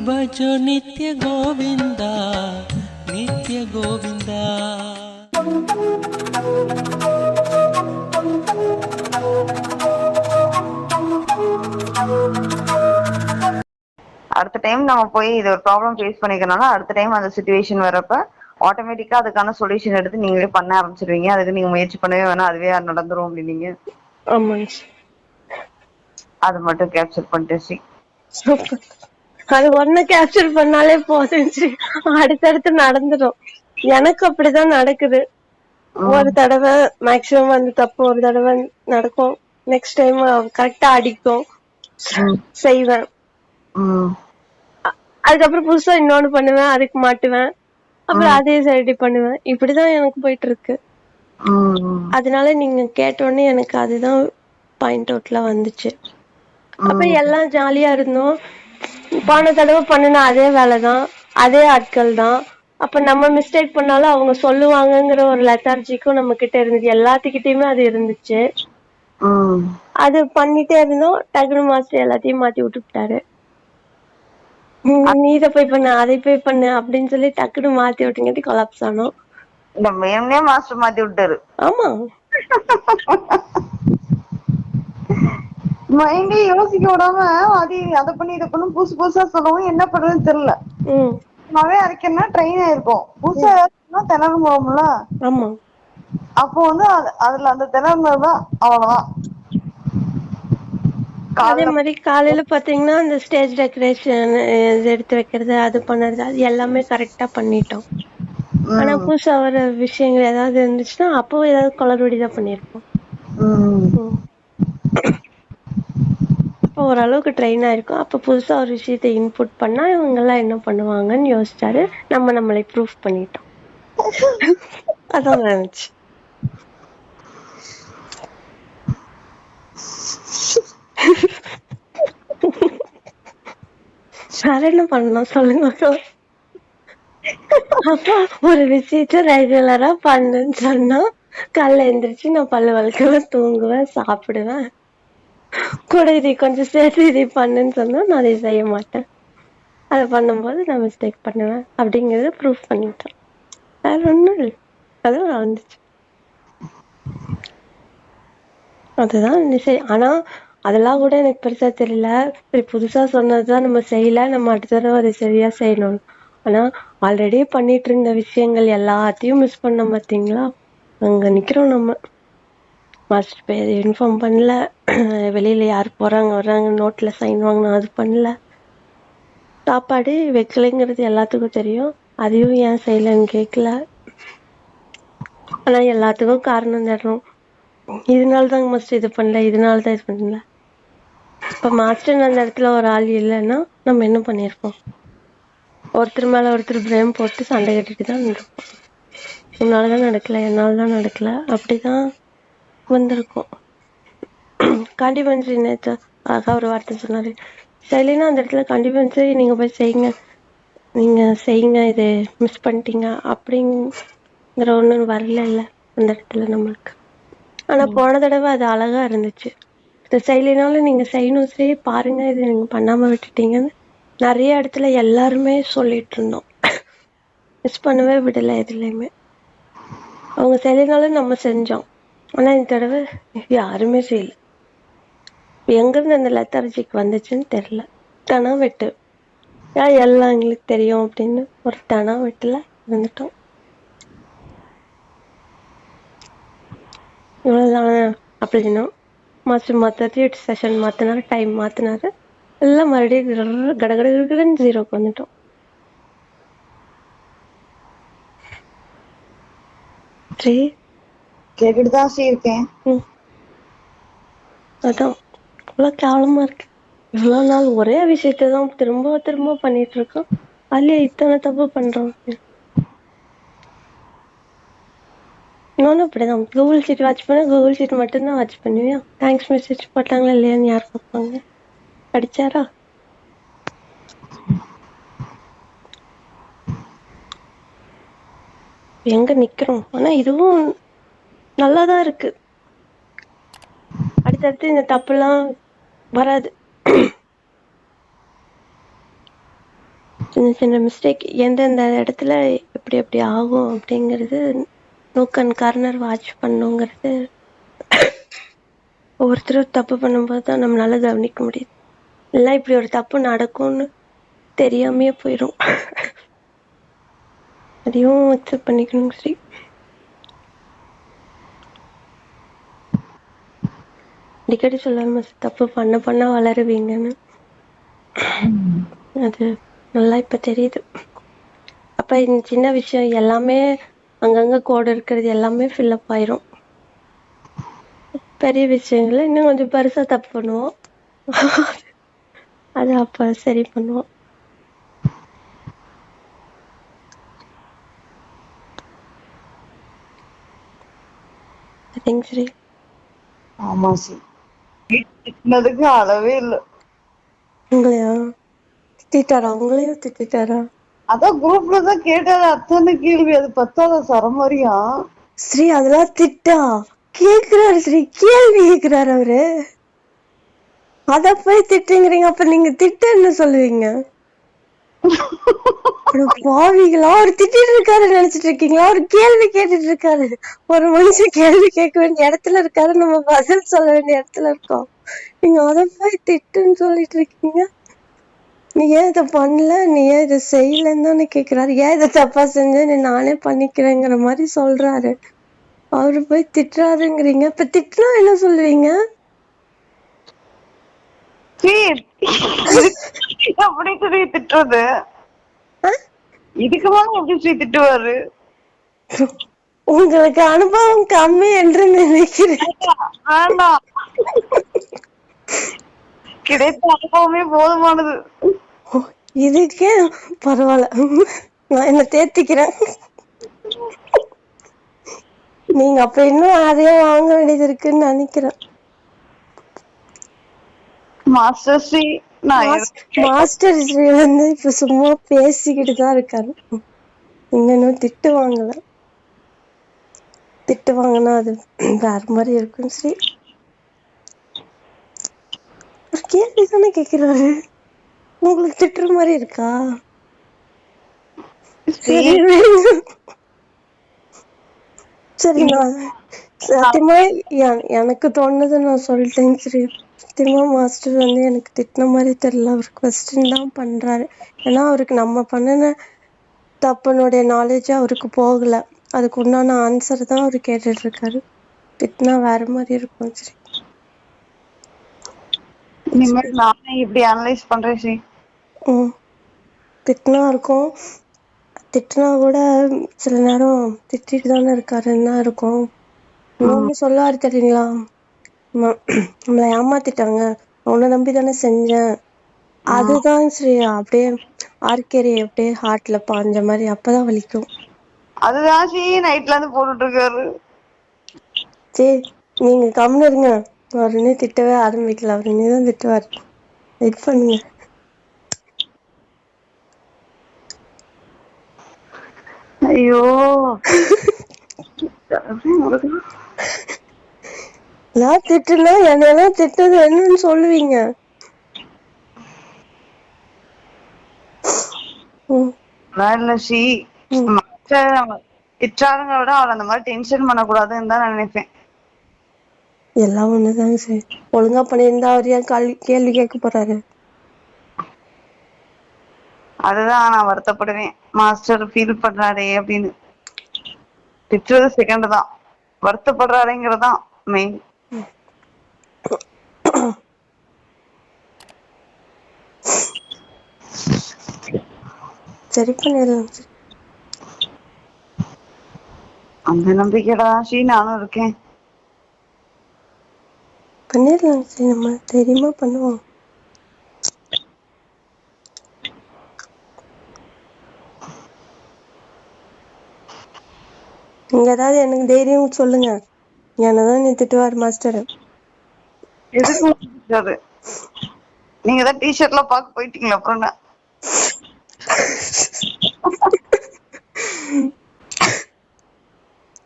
भजो नित्य गोविंदा नित्य गोविंदा. அடுத்த டைம் நம்ம போய் இது ஒரு ப்ராப்ளம் ஃபேஸ் பண்ணிக்கிறனால அடுத்த டைம் அந்த சுச்சுவேஷன் வரப்ப ஆட்டோமேட்டிக்கா அதுக்கான சொல்யூஷன் எடுத்து நீங்களே பண்ண ஆரம்பிச்சிருவீங்க. அதுக்கு நீங்க முயற்சி பண்ணவே வேணாம், அதுவே நடந்துரும் அப்படின்னீங்க. ஆமாங்க. அது மட்டும் கேப்சர் பண்ணிட்டு அது ஒண்ணு கேப்சர் பண்ணாலே போதுச்சு, அடுத்தடுத்து நடந்துடும். எனக்கு அப்படிதான் நடக்குது. ஒரு தடவை மேக்சிமம் வந்து தப்பு ஒரு தடவை நடக்கும், நெக்ஸ்ட் டைம் கரெக்டா அடிக்கும், செய்வேன். அதுக்கப்புறம் புதுசா இன்னொன்னு பண்ணுவேன், அதுக்கு மாட்டுவேன், அப்புறம் அதே ரெடி பண்ணுவேன். இப்படிதான் எனக்கு போயிட்டு இருக்கு. அதனால நீங்க கேட்டோடனே எனக்கு அதுதான் பாயிண்ட் அவுட்ல வந்துச்சு. அப்ப எல்லாம் ஜாலியா இருந்தோம். போன தடவை பண்ணுன அதே வேலைதான், அதே ஆட்கள் தான். அப்ப நம்ம மிஸ்டேக் பண்ணாலும் அவங்க சொல்லுவாங்கங்கிற ஒரு லெத்தார்ஜிக்கும் நம்ம கிட்ட இருந்துச்சு, எல்லாத்துக்கிட்டயுமே அது இருந்துச்சு. அது பண்ணிட்டே இருந்தோம். டக்குனு மாஸ்டர் எல்லாத்தையும் மாத்தி விட்டுட்டாரு. நீ இதை போய் பண்ண, அதை போய் பண்ணு அப்படின்னு சொல்லி டக்குனு மாத்தி விட்டுங்காட்டி கொலாப்ஸ் ஆனோம். மாஸ்டர் மாத்தி விட்டாரு. ஆமா, மைண்டே யோசிக்க விடாம அதை பண்ணி இதை பண்ணும் புதுசு புதுசா சொல்லவும் என்ன பண்றதுன்னு தெரியல. மாவே அரைக்கணும்னா ட்ரெயின் ஆயிருக்கும், புதுசா ஏதாச்சும்னா திணறும் போகும்ல. ஆமா, அப்போ வந்து அதுல அந்த திணறுதான் அவ்வளவுதான். அதே மாதிரி காலையில பாத்தீங்கன்னா அந்த ஸ்டேஜ் டெக்கரேஷன் எடுத்து வைக்கிறது, அது பண்ணது, அது எல்லாமே கரெக்டா பண்ணிட்டோம். ஆனா புதுசா வர விஷயங்கள் ஏதாவது இருந்துச்சுன்னா அப்போ ஏதாவது குளறுபடிதான் பண்ணிருப்போம். அப்போ ஓரளவுக்கு ட்ரெயின் ஆயிருக்கும். அப்ப புதுசா ஒரு விஷயத்த இன்புட் பண்ணா இவங்க எல்லாம் என்ன பண்ணுவாங்கன்னு யோசிச்சாரு. நம்மளை ப்ரூஃப் பண்ணிட்டோம். அதான் நினைச்சு வேற என்ன பண்ணலாம் சொல்லுங்க. அப்ப ஒரு விஷயத்த ரெகுலரா பண்ணுன்னு சொன்னா காலைல எந்திரிச்சு நான் பல்லு வளர்க்குவேன், தூங்குவேன், சாப்பிடுவேன். கூட இதை கொஞ்சம் சேர்த்து இதை பண்ணுன்னு சொன்னா நான் அதை செய்ய மாட்டேன். அதை பண்ணும்போது நான் மிஸ்டேக் பண்ணுவேன் அப்படிங்கறத ப்ரூஃப் பண்ணிட்டேன். வேற ஒண்ணும் இல்லை, அதான் வந்துச்சு. அதுதான். ஆனா அதெல்லாம் கூட எனக்கு பெருசா தெரியல. சரி, புதுசா சொன்னதுதான் நம்ம செய்யல, நம்ம அடுத்த தடவை அதை சரியா செய்யணும். ஆனா ஆல்ரெடி பண்ணிட்டு இருந்த விஷயங்கள் எல்லாத்தையும் மிஸ் பண்ண பாத்தீங்களா. அங்க நிக்கிறோம் நம்ம. மாஸ்டர் பேர் இன்ஃபார்ம் பண்ணல, வெளியில யாரு போறாங்க வர்றாங்க நோட்ல சைன் வாங்கணும் அது பண்ணல, சாப்பாடு வைக்கலைங்கிறது எல்லாத்துக்கும் தெரியும், அதையும் ஏன் செய்யலன்னு கேட்கல. ஆனா எல்லாத்துக்கும் காரணம் தர்றோம். இதனாலதாங்க மாஸ்டர் இது பண்ணல, இதனாலதான் இது பண்ணல. இப்ப மாஸ்டர் அந்த இடத்துல ஒரு ஆள் இல்லைன்னா நம்ம என்ன பண்ணிருப்போம்? ஒருத்தர் மேல ஒருத்தர் பிரேம் போட்டு சண்டை கட்டிட்டு தான் இருப்போம். உன்னாலதான் நடக்கல, என்னாலதான் நடக்கல, அப்படிதான் வந்திருக்கும். கண்டிப்பன்சரி நேற்று அழகா ஒரு வார்த்தை சொன்னாரு. சரினா அந்த இடத்துல கண்டிப்பன்சரி நீங்க போய் செய்யுங்க, நீங்க செய்யுங்க, இது மிஸ் பண்ணிட்டீங்க அப்படிங்கிற ஒண்ணு வரல இல்ல அந்த இடத்துல நம்மளுக்கு. ஆனா போன தடவை அது அழகா இருந்துச்சு. இதை செய்யலினாலும் நீங்க செய்யணும், சரி பாருங்க, இது நீங்க பண்ணாம விட்டுட்டீங்கன்னு நிறைய இடத்துல எல்லாருமே சொல்லிட்டு இருந்தோம். மிஸ் பண்ணவே விடல எதுலையுமே. அவங்க செய்யலினாலும் நம்ம செஞ்சோம். ஆனா இந்த தடவை யாருமே செய்யல. எங்க இருந்து அந்த லெத்தார்ஜிக்கு வந்துச்சுன்னு தெரியல. தனா வெட்டு எல்லாம் எங்களுக்கு தெரியும் அப்படின்னு ஒரு தனா வெட்டுல இருந்துட்டோம். இவ்வளவுதான் அப்படின்னா மாஸ்டர் மாத்தாச்சு, செஷன் மாத்தினாரு, டைம் மாத்தினாரு, எல்லாம் மறுபடியும் கடகடன்னு ஜீரோக்கு வந்துட்டோம். கேட்டுட்டுதான் இருக்கேன். அதான் இவ்வளவு கேவலமா இருக்கு. இவ்வளவு நாள் ஒரே விஷயத்தான் திரும்ப திரும்ப பண்ணிட்டு இருக்கோம், அதுலயே இத்தனை தப்பு பண்றோம். இன்னொன்னு அப்படிதான், கூகுள் ஷீட் வாட்ச் பண்ண கூகுள் ஷீட் மட்டும்தான் வாட்ச் பண்ணுவியா, தேங்க்ஸ் மெசேஜ் போட்டாங்களா இல்லையான்னு யார் பார்ப்பாங்க? படிச்சாரா? எங்க நிக்கிறோம். ஆனா இதுவும் நல்லாதான் இருக்கு. அடுத்தடுத்து இந்த தப்பு எல்லாம் வராது. சின்ன சின்ன மிஸ்டேக் எந்தெந்த இடத்துல எப்படி எப்படி ஆகும் அப்படிங்கிறது நோக் அண்ட் கார்னர் வாட்ச் பண்ணுங்கிறது ஒவ்வொருத்தரும் தப்பு பண்ணும்போது தான் நம்மளால கவனிக்க முடியுது. இல்லை இப்படி ஒரு தப்பு நடக்கும்னு தெரியாமையே போயிடும். அதையும் அக்செப்ட் பண்ணிக்கணும். சரி, அடிக்கடி சொல்லுவாங்க தப்பு பண்ண பண்ண வளருவீங்கன்னு. அது நல்லா இப்ப தெரியுது. அப்ப இந்த சின்ன விஷயம் எல்லாமே அங்கங்க கோடு இருக்கிறது எல்லாமே ஃபில்லப் ஆயிரும். பெரிய விஷயங்கள்ல இன்னும் கொஞ்சம் பெருசா தப்பு பண்ணுவோம். அது அப்ப சரி பண்ணுவோம். சரிங்க சரி. ஆமா சி, திட்டினதுக்கு அளவே இல்ல. உங்களையா திட்டாரா? உங்களையும் திட்டாரா? அதான் குரூப்ல தான் கேட்டாரு அத்தனை கேள்வி, அது பத்தாத சரமாரியா. ஸ்ரீ அதெல்லாம் திட்டா கேக்குறாரு. ஸ்ரீ கேள்வி கேக்குறாரு அவரு. அத போய் திட்டுங்கிறீங்க. அப்ப நீங்க திட்டுன்னு சொல்லுவீங்க? பாவிகளா, அவர் திட்டிட்டு இருக்காரு நினைச்சிட்டு இருக்கீங்களா? அவர் கேள்வி கேட்டுட்டு இருக்காரு. ஒரு மனுஷன் கேள்வி கேட்க வேண்டிய இடத்துல இருக்காரு, நம்ம பதில் சொல்ல வேண்டிய இடத்துல இருக்கோம். நீங்க அத போய் திட்டுன்னு சொல்லிட்டு இருக்கீங்க. நீ ஏன் இதை பண்ணல, நீ ஏன் இதை செய்யலன்னு தானே கேக்குறாரு. ஏன் இதை தப்பா செஞ்ச, நீ நானே பண்ணிக்கிறேங்கிற மாதிரி சொல்றாரு. அவரு போய் திட்டுறாருங்கிறீங்க. இப்ப திட்டினா என்ன சொல்லுவீங்க? அப்படி சொல்லி திட்டுறது இதுக்கு மேல எப்படி சொல்லி திட்டுவாரு? உங்களுக்கு அனுபவம் கம்மி என்று நினைக்கிறேன். வேண்டாம், கிடைத்த அனுபவமே போதுமானது. இதுக்கே பரவாயில்ல, நான் என்ன தேத்திக்கிறேன். நீங்க அப்ப இன்னும் அதையே வாங்க வேண்டியது இருக்குன்னு நினைக்கிறேன். மாஸ்டர் ஸ்ரீ மாஸ்டர் ஸ்ரீ வந்து இப்ப சும்மா பேசிக்கிட்டு தான் இருக்காரு. நீங்க இன்னும் திட்டு வாங்கல. திட்டு வாங்கினா அது வேற மாதிரி இருக்கும். ஸ்ரீ ஒரு கேள்வி தானே கேக்குறாரு, உங்களுக்கு திட்டுற மாதிரி இருக்கா? சரி சரி, நான் சத்தியமா எனக்கு தோணுது நான் சொல்லிட்டேன். சரி, சத்தியமா மாஸ்டர் வந்து எனக்கு திட்டின மாதிரி தெரியல. அவர் கொஸ்டின் தான் பண்றாரு. ஏன்னா அவருக்கு நம்ம பண்ணின தப்பனுடைய நாலேஜ் அவருக்கு போகல. அதுக்கு உண்டான ஆன்சர் தான் அவரு கேட்டுட்டு இருக்காரு. திட்டினா வேற மாதிரி இருக்கும். சரி, இனிமேல் நானே இப்படி அனலைஸ் பண்றேன் ஸ்ரீ. திட்டினா இருக்கும். திட்டினா கூட சில நேரம் திட்டிட்டு தானே இருக்காருன்னு தான் இருக்கும். இன்னொன்னு சொல்லுவாரு தெரியுங்களா, நம்மளை ஏமாத்திட்டாங்க, அவனை நம்பி தானே செஞ்சேன். அதுதான் சரி, அப்படியே ஆர்கேரி அப்படியே ஹார்ட்ல பாஞ்ச மாதிரி அப்பதான் வலிக்கும். அதுதான் ஸ்ரீ நைட்ல இருந்து போட்டுட்டு இருக்காரு. சரி, நீங்க கம்முன்னு இருங்க. அவர் இன்னும் திட்டவே ஆரம்பிக்கல. அவர் இன்னும் திட்டுவாரு. வெயிட் பண்ணுங்க. ஐயோ, எல்லாம் திட்டுனா என்னெல்லாம் திட்டது என்னன்னு சொல்லுவீங்க? இல்ல ஸ்ரீ, திட்டாருங்க விட அவளை அந்த மாதிரி டென்ஷன் பண்ணக்கூடாதுன்னு தான் நான் நினைப்பேன். எல்லாம் ஒண்ணுதாங்க சரி. ஒழுங்கா பண்ணியிருந்தா அவர் ஏன் கேள்வி கேட்க போறாரு? அதுதான் நான் வருத்தப்படுவேன். மாஸ்டர் ஃபீல் பண்றாரே அப்படின்னு. திட்டுறது செகண்ட் தான், வருத்தப்படுறாருங்கிறதான் மெயின். சரி பண்ணிடலாம். அந்த நம்பிக்கையில தான் ஸ்ரீ நானும் இருக்கேன். பண்ணிடலாம் சரி, நம்ம தைரியமா பண்ணுவோம். நீங்க ஏதாவது எனக்கு தைரியம் சொல்லுங்க. என்னதான் நீ திட்டுவார் மாஸ்டர். எதுக்கு நீங்க தான் டிஷர்ட்ல பார்க்க போயிட்டீங்களா? அப்புறம்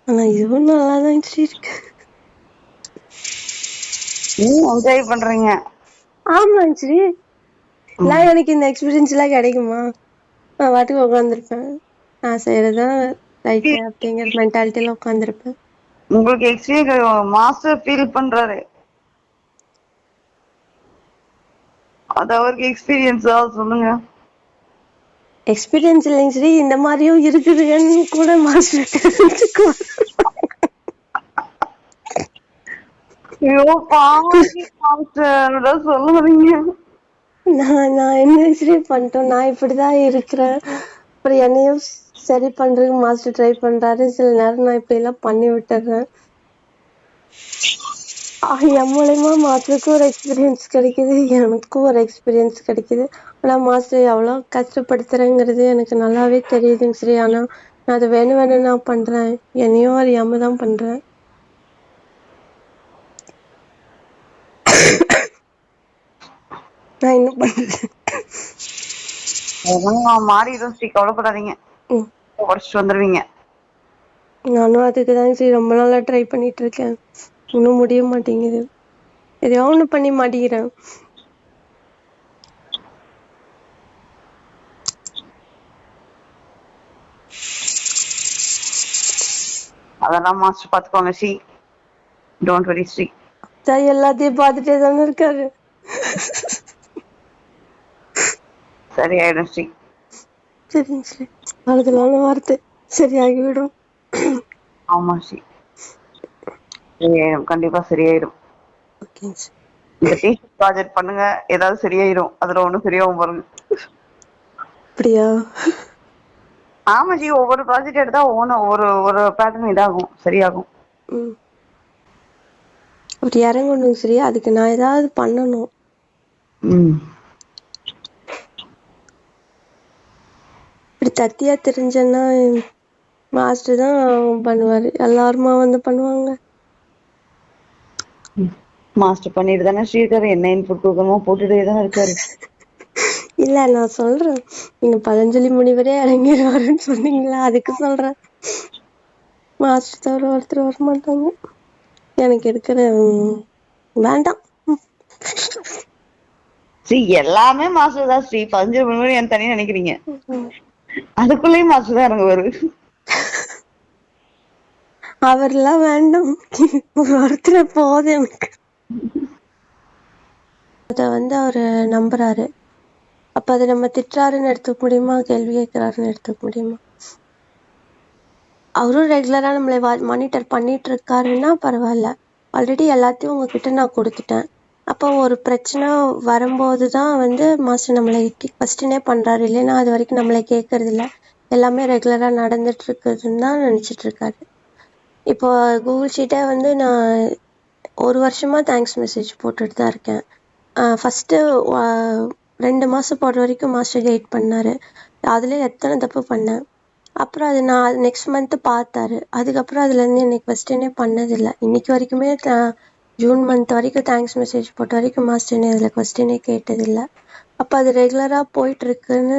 ஆனா இதுவும் நல்லாதான் இருக்கு. என்ஜாய் பண்றீங்க. ஆமா சரி, எல்லாம் எனக்கு இந்த எக்ஸ்பீரியன்ஸ் எல்லாம் கிடைக்குமா? நான் பாட்டுக்கு உட்காந்துருப்பேன். நான் செய்யறதுதான் ரைட்டு அப்படிங்கிற மென்டாலிட்டியில உட்காந்துருப்பேன். உங்களுக்கு எக்ஸ்பீரியன்ஸ் மாஸ்டர் ஃபீல் பண்றாரு, அது அவருக்கு எக்ஸ்பீரியன்ஸா சொல்லுங்க. எக்ஸ்பீரியன்ஸ் இல்லைங்க சரி, இந்த மாதிரியும் இருக்குதுன்னு கூட மாஸ்டர் தெரிஞ்சுக்குவார். ஐயோ பாவம் மாஸ்டர் சொல்லுறீங்க. நான் என்ன சரி பண்ணிட்டோம், நான் இப்படிதான் இருக்கிறேன். அப்புறம் என்னையும் சரி பண்றதுக்கு மாஸ்டர் ட்ரை பண்றாரு. சில நேரம் நான் இப்படி எல்லாம் பண்ணி விட்டுறேன். என் மூலயமா மாஸ்டருக்கும் ஒரு எக்ஸ்பீரியன்ஸ் கிடைக்குது, எனக்கும் ஒரு எக்ஸ்பீரியன்ஸ் கிடைக்குது. ஆனா மாஸ்டர் எவ்வளவு கஷ்டப்படுத்துறேங்கிறது எனக்கு நல்லாவே தெரியுதுங்க சரி. ஆனா நான் அதை வேணும் நான் பண்றேன், என்னையும் அறியாம தான் பண்றேன். நான் என்ன பண்றது? மாறிடும் ஸ்ரீ, கவலைப்படாதீங்க, உடச்சிட்டு வந்துருவீங்க. நானும் அதுக்குதான் சரி ரொம்ப நாளா ட்ரை பண்ணிட்டு இருக்கேன், இன்னும் முடிய மாட்டேங்குது. எதையோ ஒண்ணு பண்ணி மாட்டேங்கிறேன். அதெல்லாம் மாஸ்டர் பாத்துக்கோங்க ஸ்ரீ, டோன்ட் வரி ஸ்ரீ. எல்லாத்தையும் பார்த்துட்டே தானே இருக்காரு. சரி ஆயிடும் ஸ்ரீ. சரிங்க சரி, அழுதலான வார்த்தை சரியாகிவிடும். ஆமா ஸ்ரீ, சரியாயிடும், கண்டிப்பா சரியாயிடும். ஓகேங்க சார். இந்த டீச்சர் ப்ராஜெக்ட் பண்ணுங்க, ஏதாவது சரியாயிடும். அதுல ஒண்ணும் சரியாகும் பாருங்க. அப்படியா? ஆமா ஜி, ஒவ்வொரு ப்ராஜெக்ட் எடுத்தா ஒவ்வொரு ஒரு பேட்டர்ன் இதாகும், சரியாகும். அப்படி இறங்கணும் சரி, அதுக்கு நான் ஏதாவது பண்ணணும். இப்படி தத்தியா தெரிஞ்சேன்னா மாஸ்டர் தான் பண்ணுவாரு, எல்லாருமா வந்து பண்ணுவாங்க. மாஸ்டர் பண்ணிட்டு தானே ஸ்ரீதர் என்ன இன்புட் கொடுக்கணுமோ போட்டுட்டே தான் இருக்காரு. இல்ல நான் சொல்றேன், நீங்க பதஞ்சலி முனிவரே இறங்கிடுவாருன்னு சொன்னீங்களா, அதுக்கு சொல்றேன். மாஸ்டர் தவிர ஒருத்தர் வர மாட்டாங்க. எனக்கு இருக்கிற வேண்டாம். ஸ்ரீ எல்லாமே மாஸ்டர் தான் ஸ்ரீ, 15 மணி வரை என் தனியா நினைக்கிறீங்க, அதுக்குள்ளேயும் மாஸ்டர் தான் இறங்குவாரு. அவர்லாம் வேண்டாம், ஒருத்தர் போதும் எனக்கு. அத வந்து அவரு நம்புறாரு, அப்ப அதை நம்ம திட்டுறாருன்னு எடுத்துக்க முடியுமா, கேள்வி கேட்கிறாருன்னு எடுத்துக்க முடியுமா? அவரும் ரெகுலரா நம்மளை மானிட்டர் பண்ணிட்டு இருக்காருன்னா பரவாயில்ல. ஆல்ரெடி எல்லாத்தையும் உங்ககிட்ட நான் கொடுத்துட்டேன். அப்போ ஒரு பிரச்சனை வரும்போதுதான் வந்து மாஸ்டர் நம்மளை ஃபர்ஸ்ட்னே பண்றாரு, இல்லைன்னா அது வரைக்கும் நம்மளை கேட்கறது இல்லை. எல்லாமே ரெகுலரா நடந்துட்டு இருக்குதுன்னு தான் நினைச்சிட்டு இருக்காரு. இப்போ கூகுள் ஷீட்டை வந்து நான் 1 வருஷமா தேங்க்ஸ் மெசேஜ் போட்டுட்டு தான் இருக்கேன். ஃபர்ஸ்ட் 2 மாசம் போடுற வரைக்கும் மாஸ்டர் கைட் பண்ணாரு, அதுல எத்தனை தப்பு பண்ணேன். அப்புறம் அது நான் நெக்ஸ்ட் மந்த் பார்த்தாரு, அதுக்கப்புறம் அதுல இருந்து எனக்கு கொஸ்டினே பண்ணதில்லை. இன்னைக்கு வரைக்குமே ஜூன் மந்த் வரைக்கும் தேங்க்ஸ் மெசேஜ் போட்ட வரைக்கும் மாஸ்டர் அதுல கொஸ்டினே கேட்டதில்லை. அப்ப அது ரெகுலரா போயிட்டு இருக்குன்னு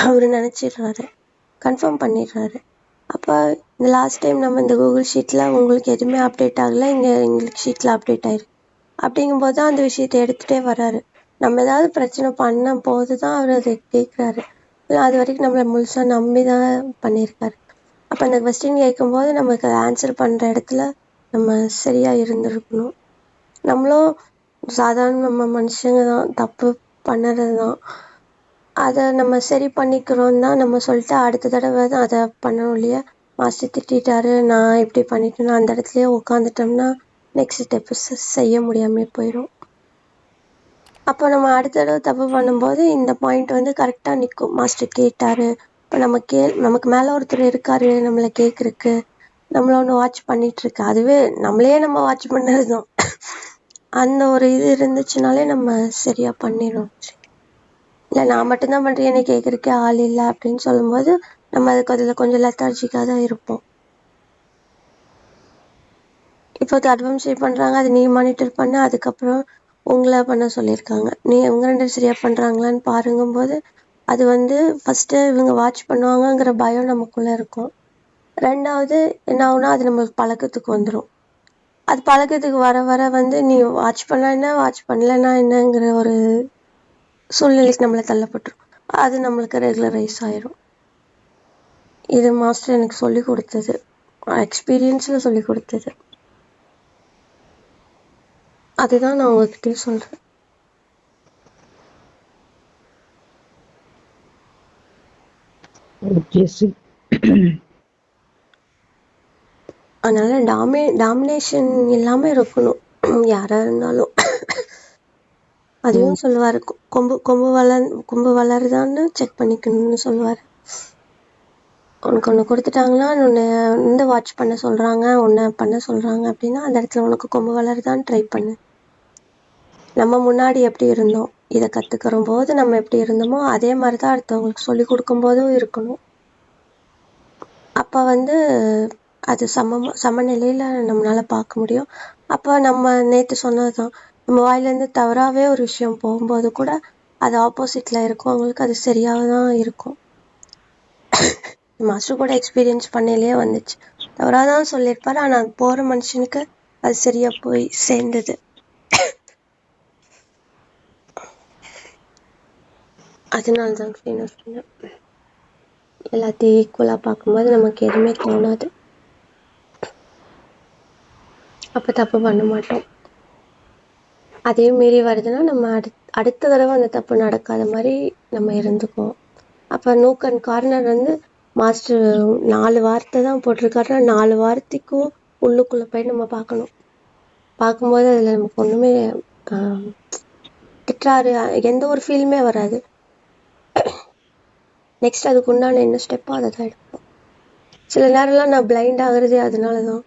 அவரு நினைச்சிடுறாரு, கன்ஃபார்ம் பண்ணிடுறாரு. அப்ப இந்த லாஸ்ட் டைம் நம்ம இந்த கூகுள் ஷீட்ல உங்களுக்கு எதுவுமே அப்டேட் ஆகல, இங்க எங்களுக்கு ஷீட்ல அப்டேட் ஆயிருக்கு. அப்படிங்கும்போது தான் அந்த விஷயத்தை எடுத்துட்டே வர்றாரு. நம்ம ஏதாவது பிரச்சனை பண்ண போதுதான் அவர் அதை கேட்கிறாரு, அது வரைக்கும் நம்மளை முழுசா நம்பிதான் பண்ணியிருக்காரு. அப்ப அந்த கொஸ்டின் கேட்கும்போது நமக்கு ஆன்சர் பண்ற இடத்துல நம்ம சரியா இருந்திருக்கணும். நம்மளும் சாதாரண நம்ம மனுஷங்க தான், தப்பு பண்ணுறதுதான். அதை நம்ம சரி பண்ணிக்கிறோம் தான் நம்ம சொல்லிட்டு அடுத்த தடவை தான் அதை பண்ணணும் இல்லையா. மாஸ்டர் திட்டாரு, நான் இப்படி பண்ணிட்டேன்னா அந்த இடத்துலயே உட்காந்துட்டோம்னா நெக்ஸ்ட் ஸ்டெப் செய்ய முடியாம போயிடும். அப்போ நம்ம அடுத்த தடவை தப்பு பண்ணும்போது இந்த பாயிண்ட் வந்து கரெக்டா நிற்கும். மாஸ்டர் கேட்டாரு, இப்போ நமக்கு மேல ஒருத்தர் இருக்காரு நம்மளை கேட்கறக்கு, நம்மள ஒன்று வாட்ச் பண்ணிட்டு இருக்கு, அதுவே நம்மளையே நம்ம வாட்ச் பண்ணதுதான். அந்த ஒரு இது இருந்துச்சுனாலே நம்ம சரியா பண்ணிடும். இல்லை நான் மட்டும்தான் பண்றேன், என்னை கேட்கறக்கே ஆள் இல்லை அப்படின்னு சொல்லும்போது நம்ம அதுக்கு அதில் கொஞ்சம் லெத்தார்ஜிக்காக தான் இருப்போம். இப்போ அட்வான்ஸ் பண்றாங்க, அது நீ மானிட்டர் பண்ண, அதுக்கப்புறம் உங்களை பண்ண சொல்லியிருக்காங்க, நீ இவங்க 2 சரியா பண்றாங்களான்னு பாருங்கும்போது அது வந்து ஃபர்ஸ்ட் இவங்க வாட்ச் பண்ணுவாங்கங்கிற பயம் நமக்குள்ள இருக்கும். 2வது என்ன ஆகுனா அது நமக்கு பழக்கத்துக்கு வந்துடும். அது பழக்கத்துக்கு வர வர வந்து நீ வாட்ச் பண்ணா என்ன, வாட்ச் பண்ணலன்னா என்னங்கிற ஒரு சூழ்நிலைக்கு நம்மளை தள்ளப்பட்டுரும். அது நம்மளுக்கு ரெகுலரைஸ் ஆயிரும். இது மாஸ்டர் எனக்கு சொல்லி கொடுத்தது, எக்ஸ்பீரியன்ஸில் சொல்லி கொடுத்தது. அதுதான் நான் உங்ககிட்ட சொல்கிறேன். Okay C. அதனால் டாமினேஷன் இல்லாமல் இருக்கணும் யாராக இருந்தாலும். அதையும் சொல்லுவார், கொம்பு வளருதான்னு செக் பண்ணிக்கணும்னு சொல்லுவார். உனக்கு ஒன்று கொடுத்துட்டாங்கன்னா உன்னை வாட்ச் பண்ண சொல்கிறாங்க, உன்னை பண்ண சொல்கிறாங்க அப்படின்னா அந்த இடத்துல உனக்கு கொம்பு வளருதான்னு ட்ரை பண்ணு. நம்ம முன்னாடி எப்படி இருந்தோம், இதை கற்றுக்கிற போது நம்ம எப்படி இருந்தோமோ அதே மாதிரி தான் அடுத்தவங்களுக்கு சொல்லி கொடுக்கும்போதும் இருக்கணும். அப்போ அது சமநிலையில் நம்மளால் பார்க்க முடியும். அப்போ நம்ம நேற்று சொன்னது தான், நம்ம வாயிலேருந்து தவறாகவே ஒரு விஷயம் போகும்போது கூட அது ஆப்போசிட்டில் இருக்கும், அவங்களுக்கு அது சரியாக தான் இருக்கும். மாஸ்டர் கூட எக்ஸ்பீரியன்ஸ் பண்ணையிலே வந்துச்சு. தவறாக தான் சொல்லியிருப்பார், ஆனால் போகிற மனுஷனுக்கு அது சரியாக போய் சேர்ந்தது. அதனால தான் நான் சொன்னேன், எல்லாத்தையும் ஈக்குவலாக பார்க்கும்போது நமக்கு எதுவுமே தோணாது, அப்போ தப்பு பண்ண மாட்டோம். அதே மீறி வருதுன்னா நம்ம அடுத்த தடவை அந்த தப்பு நடக்காத மாதிரி நம்ம இருந்துக்குவோம். அப்போ நூக் அண்ட் கார்னர் மாஸ்டர் 4 வார்த்தை தான் போட்டிருக்காருன்னா 4 வார்த்தைக்கும் உள்ளுக்குள்ளே போய் நம்ம பார்க்கணும். பார்க்கும்போது அதில் நமக்கு ஒன்றுமே திட்டுறாரு எந்த ஒரு ஃபீலுமே வராது. நெக்ஸ்ட் அதுக்கு உண்டான என்ன ஸ்டெப்போ அதை தான் எடுப்போம். சில நேரம்லாம் நான் பிளைண்ட் ஆகுறதே அதனால தான்.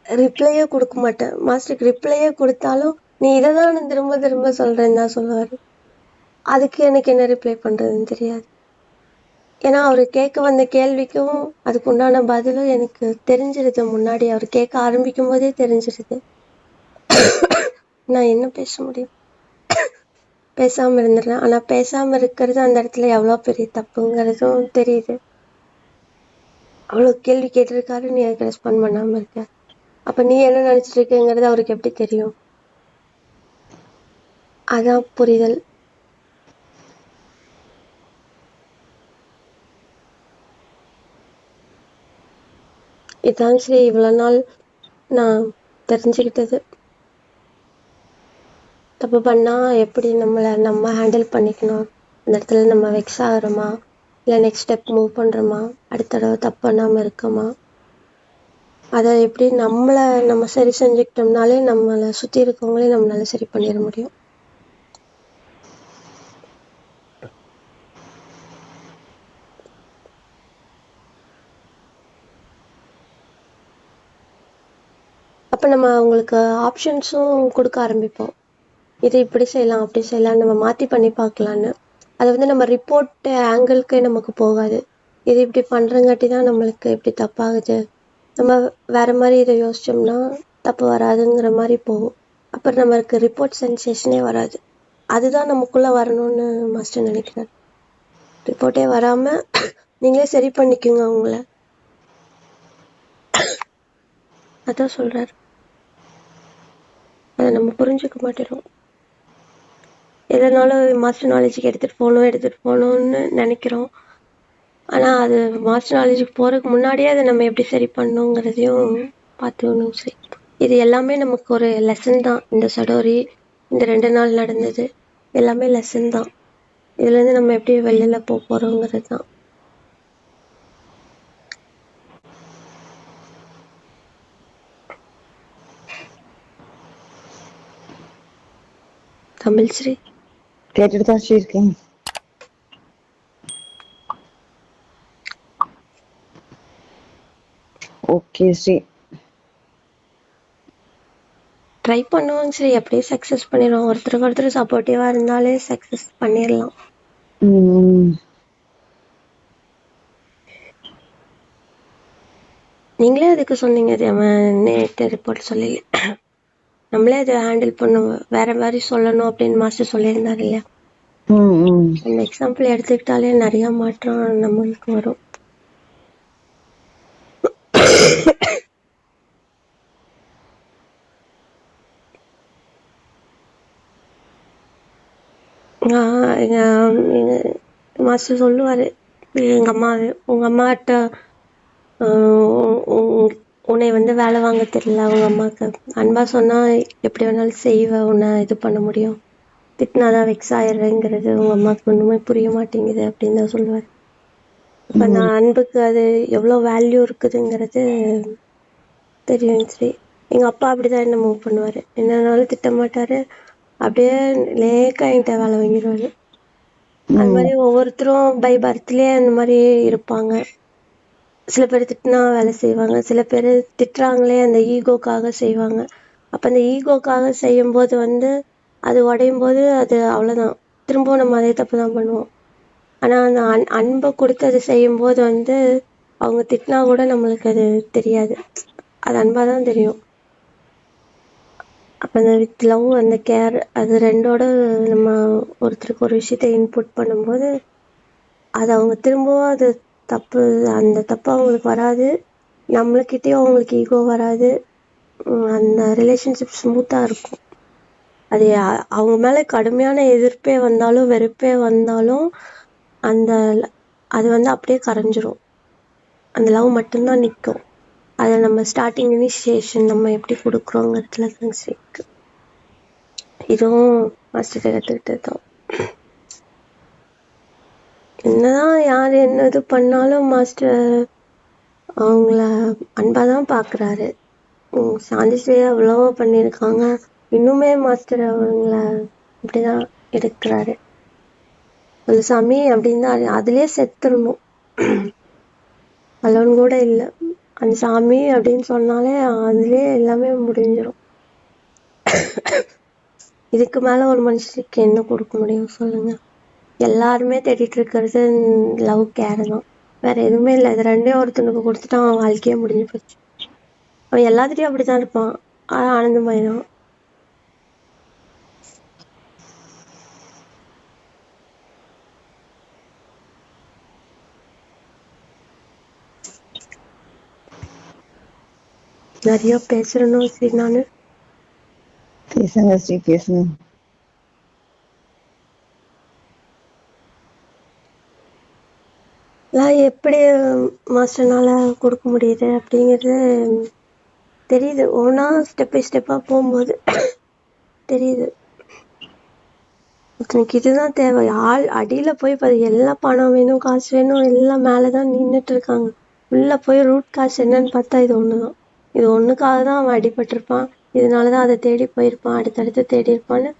ரிப்ளையே கொடுக்க மாட்டேன். மாஸ்டருக்கு ரிப்ளையே கொடுத்தாலும் நீ இதை தான் நான் திரும்ப திரும்ப சொல்கிறேன்னு தான் சொல்லுவார். அதுக்கு எனக்கு என்ன ரிப்ளை பண்ணுறதுன்னு தெரியாது. ஏன்னா அவர் கேட்க வந்த கேள்விக்கும் அதுக்கு உண்டான பதிலும் எனக்கு தெரிஞ்சிருது. முன்னாடி அவர் கேட்க ஆரம்பிக்கும் போதே தெரிஞ்சிருது. நான் என்ன பேச முடியும், பேசாமல் இருந்துடுறேன். ஆனால் பேசாமல் இருக்கிறது அந்த இடத்துல எவ்வளோ பெரிய தப்புங்கிறதும் தெரியுது. அவ்வளோ கேள்வி கேட்டிருக்காரு, நீ அதுக்கு ரெஸ்பாண்ட் பண்ணாமல் இருக்க. அப்போ நீ என்ன நினச்சிட்டு இருக்கங்கிறது அவருக்கு எப்படி தெரியும்? அதான் புரிதல். இதான் சரி இவ்வளோ நாள் நான் தெரிஞ்சுக்கிட்டது. தப்பு பண்ணால் எப்படி நம்ம ஹேண்டில் பண்ணிக்கணும், அந்த இடத்துல நம்ம வெக்ஸ் ஆகிறோமா, இல்லை நெக்ஸ்ட் ஸ்டெப் மூவ் பண்ணுறோமா, அடுத்த தடவை தப்பு பண்ணாமல் இருக்கோமா, அதை எப்படி நம்ம சரி செஞ்சுக்கிட்டோம்னாலே நம்மளை சுற்றி இருக்கவங்களே நம்மளால சரி பண்ணிட முடியும். அப்போ நம்ம அவங்களுக்கு ஆப்ஷன்ஸும் கொடுக்க ஆரம்பிப்போம். இது இப்படி செய்யலாம் அப்படி செய்யலாம், நம்ம மாற்றி பண்ணி பார்க்கலான்னு. அது நம்ம ரிப்போர்ட் ஆங்கிள்க்கே நமக்கு போகாது. இது இப்படி பண்ணுறங்காட்டி தான் நம்மளுக்கு இப்படி தப்பாகுது, நம்ம வேறு மாதிரி இதை யோசித்தோம்னா தப்பு வராதுங்கிற மாதிரி போகும். அப்புறம் நம்மளுக்கு ரிப்போர்ட் சென்சேஷனே வராது. அதுதான் நமக்குள்ளே வரணும்னு மாஸ்டர் நினைக்கிறார். ரிப்போர்ட்டே வராமல் நீங்களே சரி பண்ணிக்கோங்க அவங்கள, அதான் சொல்கிறார். அதை நம்ம புரிஞ்சுக்க மாட்டேறோம். எதனாலும் மாஸ்டர் நாலேஜுக்கு எடுத்துகிட்டு போகணுன்னு நினைக்கிறோம். ஆனால் அது மாஸ்டர் நாலேஜுக்கு போகிறதுக்கு முன்னாடியே அதை நம்ம எப்படி சரி பண்ணணுங்கிறதையும் பார்த்துக்கணும். சரி, இது எல்லாமே நமக்கு ஒரு லெசன் தான். இந்த சடோரி, இந்த 2 நாள் நடந்தது எல்லாமே லெசன் தான். இதுலேருந்து நம்ம எப்படி வெளியில் போக போகிறோங்கிறது தான். தமிழ் ஸ்ரீ கேட்டுட்டு தான் ஸ்ரீ இருக்கேன். ஓகே ஸ்ரீ. ட்ரை பண்ணுவாங்க சரி, அப்படியே சக்ஸஸ் பண்ணிடுவோம். ஒருத்தருக்கு ஒருத்தர் சப்போர்ட்டிவாக இருந்தாலே சக்ஸஸ் பண்ணிடலாம். நீங்களே அதுக்கு சொன்னீங்க, அது அவன் நேற்று ரிப்போர்ட் சொல்லல, நம்மளே அதை ஹேண்டில் பண்ணுவோம் வேற மாதிரி சொல்லணும் அப்படின்னு மாஸ்டர் சொல்லியிருந்தாரு இல்லையா. அந்த எக்ஸாம்பிள் எடுத்துக்கிட்டாலே நிறைய மாற்றம் நம்மளுக்கு வரும். மாஸ்டர் சொல்லுவாரு, எங்க அம்மா உங்க அம்மாட்ட உன்னை வந்து வேலை வாங்க தெரியல, உங்க அம்மாக்கு அன்பா சொன்னா எப்படி வேணாலும் செய்வ, உன்னை இது பண்ண முடியும், திட்டினாதான் வெக்ஸ் ஆயிடுறேங்கிறது உங்க அம்மாவுக்கு ஒண்ணுமே புரிய மாட்டேங்குது அப்படின்னு தான் சொல்லுவாரு. இப்ப அந்த அன்புக்கு அது எவ்வளவு வேல்யூ இருக்குதுங்கிறது தெரியும் சரி. எங்க அப்பா அப்படிதான் என்ன மூவ் பண்ணுவாரு, என்னன்னாலும் திட்ட மாட்டாரு, அப்படியே லேக்கா என்கிட்ட வேலை வாங்கிடுவாரு. அது மாதிரி ஒவ்வொருத்தரும் பை பர்த்லயே அந்த மாதிரி இருப்பாங்க. சில பேர் திட்டினா வேலை செய்வாங்க, சில பேர் திட்டுறாங்களே அந்த ஈகோக்காக செய்வாங்க. அப்ப அந்த ஈகோக்காக செய்யும் போது வந்து அது உடையும் போது அது அவ்வளவுதான், திரும்பவும் நம்ம அதே தப்பு தான் பண்ணுவோம். ஆனா அந்த அன்பை கொடுத்து அது செய்யும் போது வந்து அவங்க திட்டினா கூட நம்மளுக்கு அது தெரியாது, அது அன்பாதான் தெரியும். அப்ப அந்த வித் லவ் அந்த கேர் அது ரெண்டோட நம்ம ஒருத்தருக்கு ஒரு விஷயத்த இன்புட் பண்ணும்போது அது அவங்க திரும்பவும் அது தப்பு, அந்த தப்பு அவங்களுக்கு வராது, நம்மளுக்கிட்டயும் அவங்களுக்கு ஈகோ வராது, அந்த ரிலேஷன்ஷிப் ஸ்மூத்தா இருக்கும். அது அவங்க மேல கடுமையான எதிர்ப்பே வந்தாலும் வெறுப்பே வந்தாலும் அந்த அது வந்து அப்படியே கரைஞ்சிரும், அந்த லவ் மட்டும்தான் நிற்கும். அதை நம்ம ஸ்டார்டிங் இனிஷியேஷன் நம்ம எப்படி கொடுக்குறோங்கிறதுல தான் இருக்கு. இதுவும் மாஸ்டர் கற்றுக்கிட்டது தான். என்னதான் யார் என்ன இது பண்ணாலும் மாஸ்டர் அவங்கள அன்பாதான் பாக்குறாரு. சாந்திஸ்ரீயா எவ்வளவோ பண்ணியிருக்காங்க, இன்னுமே மாஸ்டர் அவங்கள இப்படிதான் எடுக்கிறாரு. ஒரு சாமி அப்படின்னு அதுலயே செத்துடணும், அல்லவன் கூட இல்லை, அந்த சாமி அப்படின்னு சொன்னாலே அதுலயே எல்லாமே முடிஞ்சிடும். இதுக்கு மேல ஒரு மனுஷனுக்கு என்ன கொடுக்க முடியும் சொல்லுங்க? எல்லாருமே தேடிட்டு இருக்கிறது லவ் கேர் தான், வேற எதுவுமே இல்லை. இது ரெண்டே ஒருத்தனுக்கு கொடுத்துட்டா அவன் வாழ்க்கையே முடிஞ்சு போச்சு. அவன் எல்லாத்துட்டையும் அப்படித்தான் இருப்பான், ஆனந்தமாயிடும். நிறைய பேசுறணும் சரி. நானு பேசுங்க ஸ்ரீ, பேசுங்க. எப்படி மாஸ்டர்னால கொடுக்க முடியுது அப்படிங்கிறது தெரியுது, ஒவ்வொன்றா ஸ்டெப் பை ஸ்டெப்பா போகும்போது தெரியுது. எனக்கு இதுதான் தேவை, ஆள் அடியில போய் எல்லாம் பணம் வேணும், காசு வேணும், எல்லாம் மேலதான் நின்றுட்டு இருக்காங்க. உள்ள போய் ரூட் காசு என்னன்னு பார்த்தா இது ஒண்ணுதான். இது ஒண்ணுக்காக தான் அவன் அடிபட்டிருப்பான், இதனாலதான் அதை தேடி போயிருப்பான், அடுத்தடுத்து தேடி இருப்பான்னு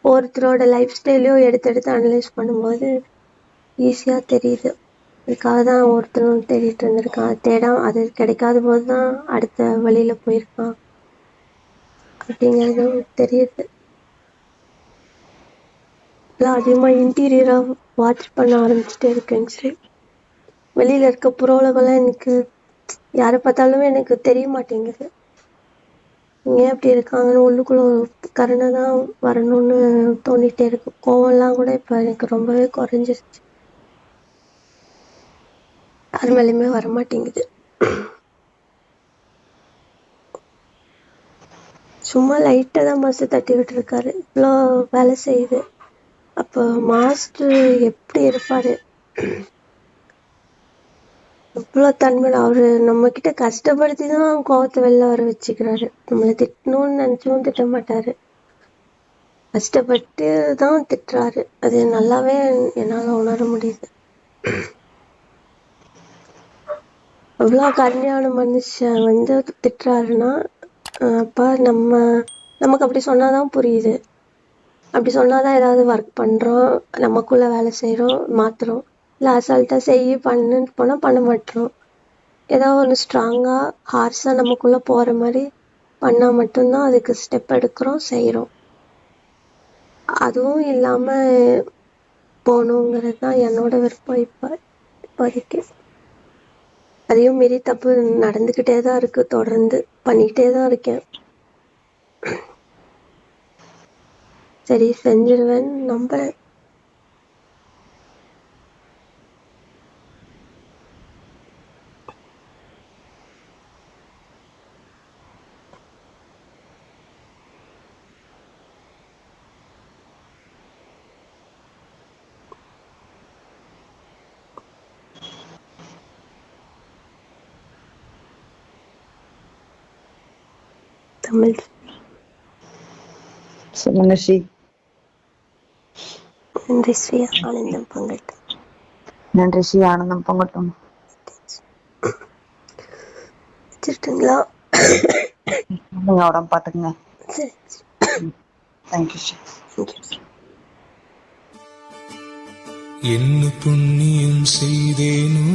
ஒருத்தரோட லைஃப் ஸ்டைலையும் எடுத்து அனலைஸ் பண்ணும்போது ஈஸியா தெரியுது. இதுக்காக தான் ஒருத்தரும் தேடிட்டு இருந்திருக்கான், அது கிடைக்காத போதுதான் அடுத்த வழியில போயிருக்கான் அப்படிங்கிறது தெரியுது. அதிகமா இன்டீரியரா வாட்ச் பண்ண ஆரம்பிச்சுட்டே இருக்கேன் சரி. வெளியில இருக்க புற உலகம்லாம் எனக்கு யாரை பார்த்தாலுமே எனக்கு தெரிய மாட்டேங்குது, ஏன் அப்படி இருக்காங்கன்னு உள்ளுக்குள்ள ஒரு கருணை தான் வரணும்னு தோண்டிட்டே இருக்கு. கோவம்லாம் கூட இப்ப எனக்கு ரொம்பவே குறைஞ்சிருச்சு, யார் மேலேயுமே வரமாட்டேங்குது. சும்மா லைட்டா தான் மாஸ்டர் தட்டி விட்டு இருக்காரு, இவ்வளோ வேலை செய்யுது. அப்போ மாஸ்டர் எப்படி இருப்பாரு, இவ்வளோ தன்மை. அவரு நம்ம கிட்ட கஷ்டப்படுத்தி தான் கோவத்தை வெளில வர வச்சுக்கிறாரு, நம்மளை திட்டணும்னு நினைச்சும் திட்ட மாட்டாரு, கஷ்டப்பட்டு தான் திட்டுறாரு. அது நல்லாவே என்னால உணர முடியுது. அவ்வளோ கருணையான மனுஷன் வந்து திட்டுறாருன்னா அப்ப நமக்கு அப்படி சொன்னாதான் புரியுது, அப்படி சொன்னாதான் ஏதாவது ஒர்க் பண்றோம், நமக்குள்ள வேலை செய்யறோம், மாத்துறோம். இல்ல அசால்ட்டா பண்ணுன்னு போனா பண்ண மாட்டோம். ஏதாவது ஒண்ணு ஸ்ட்ராங்கா ஹார்ஸா நமக்குள்ள போற மாதிரி பண்ணா மட்டும்தான் அதுக்கு ஸ்டெப் எடுக்கிறோம், செய்யறோம். அதுவும் இல்லாம போகணுங்கிறது தான் என்னோட விருப்பம் இப்போதைக்கு. அதையும் மீறி தப்பு நடந்துகிட்டே தான் இருக்கு, தொடர்ந்து பண்ணிக்கிட்டே தான் இருக்கேன். சரி செஞ்சிருவேன்னு நம்புறேன். தமிழ். சொல்லுங்க ஸ்ரீ. நன்றி ஸ்ரீ. ஆனந்தம் பொங்கட்டும். நன்றி ஸ்ரீ. ஆனந்தம் பொங்கட்டும். வச்சிருட்டுங்களா? நீங்க உடம்பு பாத்துக்குங்க. சரி. தேங்க்யூ ஸ்ரீ. என்ன புண்ணியம் செய்தேனோ